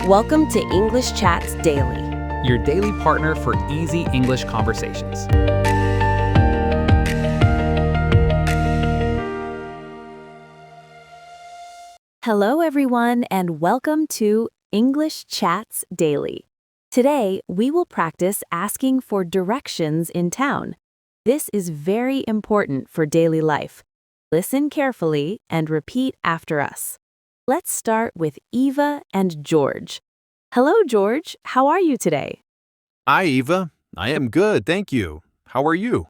Welcome to English Chats Daily. Your daily partner for easy English conversations. Hello, everyone, and welcome to English Chats Daily. Today, we will practice asking for directions in town. This is very important for daily life. Listen carefully and repeat after us. Let's start with Eva and George. Hello, George. How are you today? Hi, Eva. I am good, thank you. How are you?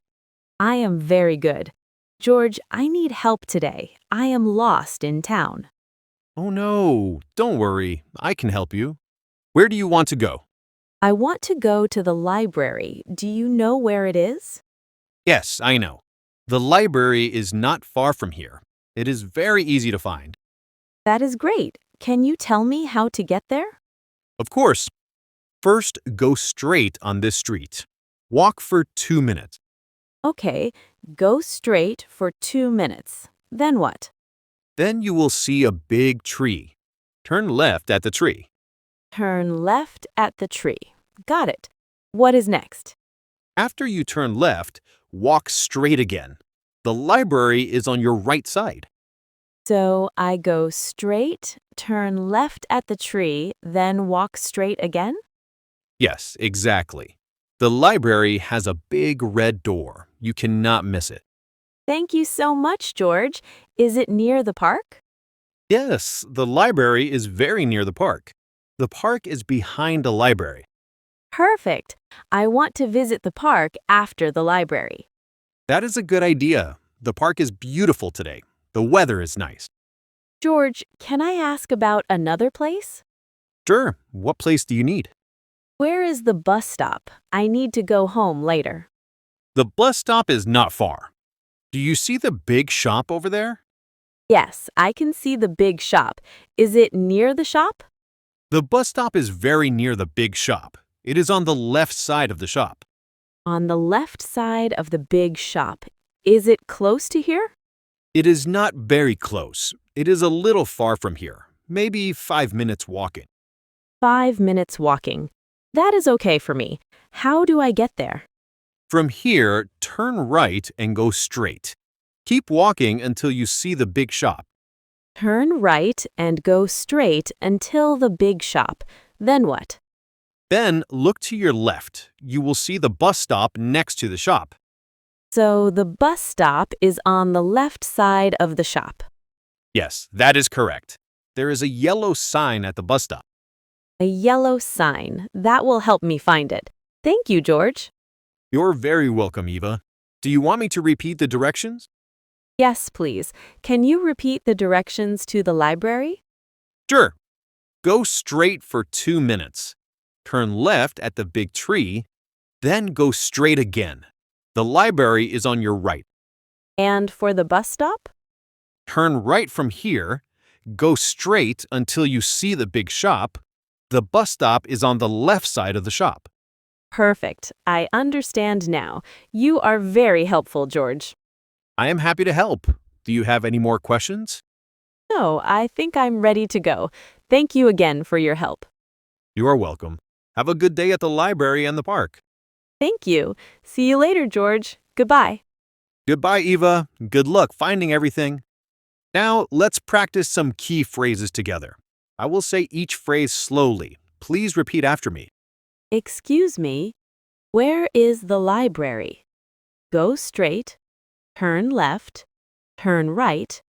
I am very good. George, I need help today. I am lost in town. Oh no, don't worry. I can help you. Where do you want to go? I want to go to the library. Do you know where it is? Yes, I know. The library is not far from here. It is very easy to find. That is great. Can you tell me how to get there? Of course. First, go straight on this street. Walk for 2 minutes. Okay, go straight for 2 minutes. Then what? Then you will see a big tree. Turn left at the tree. Turn left at the tree. Got it. What is next? After you turn left, walk straight again. The library is on your right side. So I go straight, turn left at the tree, then walk straight again? Yes, exactly. The library has a big red door. You cannot miss it. Thank you so much, George. Is it near the park? Yes, the library is very near the park. The park is behind the library. Perfect. I want to visit the park after the library. That is a good idea. The park is beautiful today. The weather is nice. George, can I ask about another place? Sure, what place do you need? Where is the bus stop? I need to go home later. The bus stop is not far. Do you see the big shop over there? Yes, I can see the big shop. Is it near the shop? The bus stop is very near the big shop. It is on the left side of the shop. On the left side of the big shop. Is it close to here? It is not very close. It is a little far from here, maybe 5 minutes walking. 5 minutes walking. That is okay for me. How do I get there? From here, turn right and go straight. Keep walking until you see the big shop. Turn right and go straight until the big shop. Then what? Then look to your left. You will see the bus stop next to the shop. So the bus stop is on the left side of the shop. Yes, that is correct. There is a yellow sign at the bus stop. A yellow sign. That will help me find it. Thank you, George. You're very welcome, Eva. Do you want me to repeat the directions? Yes, please. Can you repeat the directions to the library? Sure. Go straight for 2 minutes. Turn left at the big tree, then go straight again. The library is on your right. And for the bus stop? Turn right from here, go straight until you see the big shop. The bus stop is on the left side of the shop. Perfect. I understand now. You are very helpful, George. I am happy to help. Do you have any more questions? No, I think I'm ready to go. Thank you again for your help. You are welcome. Have a good day at the library and the park. Thank you. See you later, George. Goodbye. Goodbye, Eva. Good luck finding everything. Now, let's practice some key phrases together. I will say each phrase slowly. Please repeat after me. Excuse me. Where is the library? Go straight. Turn left. Turn right.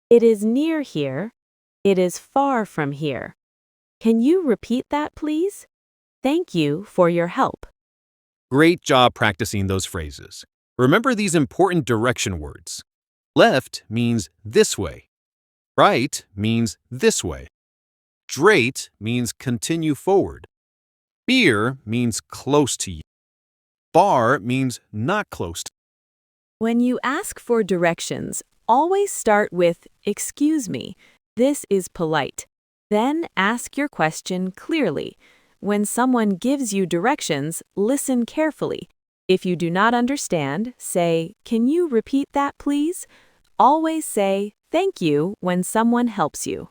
It is near here. It is far from here. Can you repeat that, please? Thank you for your help. Great job practicing those phrases. Remember these important direction words. Left means this way. Right means this way. Straight means continue forward. Near means close to you. Far means not close to you. When you ask for directions, always start with, "Excuse me." This is polite. Then ask your question clearly. When someone gives you directions, listen carefully. If you do not understand, say, "Can you repeat that, please?" Always say, "Thank you" when someone helps you.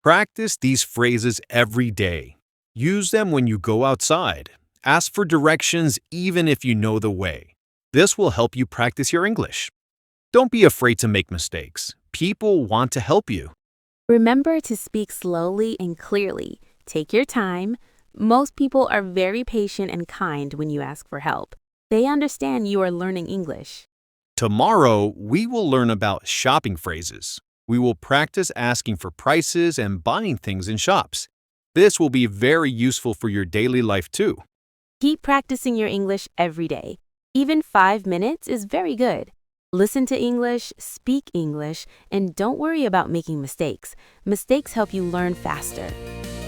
Practice these phrases every day. Use them when you go outside. Ask for directions even if you know the way. This will help you practice your English. Don't be afraid to make mistakes. People want to help you. Remember to speak slowly and clearly. Take your time. Most people are very patient and kind when you ask for help. They understand you are learning English. Tomorrow, we will learn about shopping phrases. We will practice asking for prices and buying things in shops. This will be very useful for your daily life too. Keep practicing your English every day. Even 5 minutes is very good. Listen to English, speak English, and don't worry about making mistakes. Mistakes help you learn faster.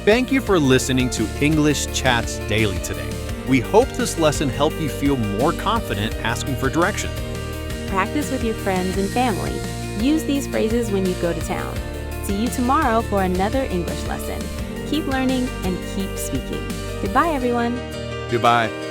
Thank you for listening to English Chats Daily today. We hope this lesson helped you feel more confident asking for direction. Practice with your friends and family. Use these phrases when you go to town. See you tomorrow for another English lesson. Keep learning and keep speaking. Goodbye, everyone. Goodbye.